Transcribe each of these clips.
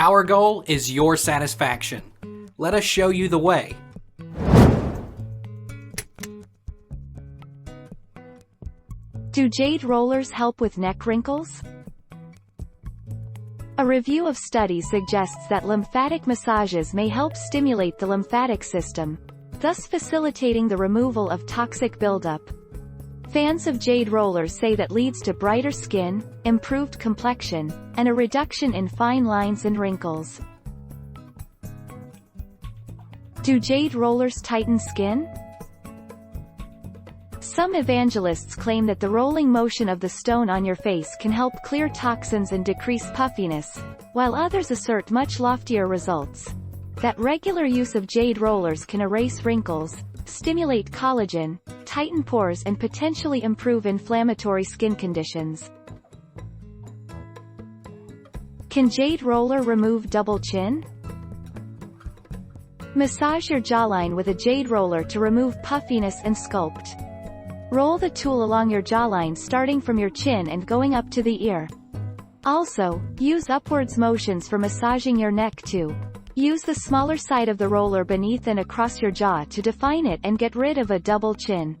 Our goal is your satisfaction. Let us show you the way. Do jade rollers help with neck wrinkles? A review of studies suggests that lymphatic massages may help stimulate the lymphatic system, thus facilitating the removal of toxic buildup. Fans of jade rollers say that leads to brighter skin, improved complexion, and a reduction in fine lines and wrinkles. Do jade rollers tighten skin? Some evangelists claim that the rolling motion of the stone on your face can help clear toxins and decrease puffiness, while others assert much loftier results. That regular use of jade rollers can erase wrinkles, stimulate collagen, tighten pores and potentially improve inflammatory skin conditions. Can jade roller remove double chin? Massage your jawline with a jade roller to remove puffiness and sculpt. Roll the tool along your jawline starting from your chin and going up to the ear. Also, use upwards motions for massaging your neck too. Use the smaller side of the roller beneath and across your jaw to define it and get rid of a double chin.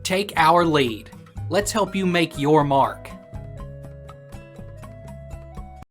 Take our lead. Let's help you make your mark.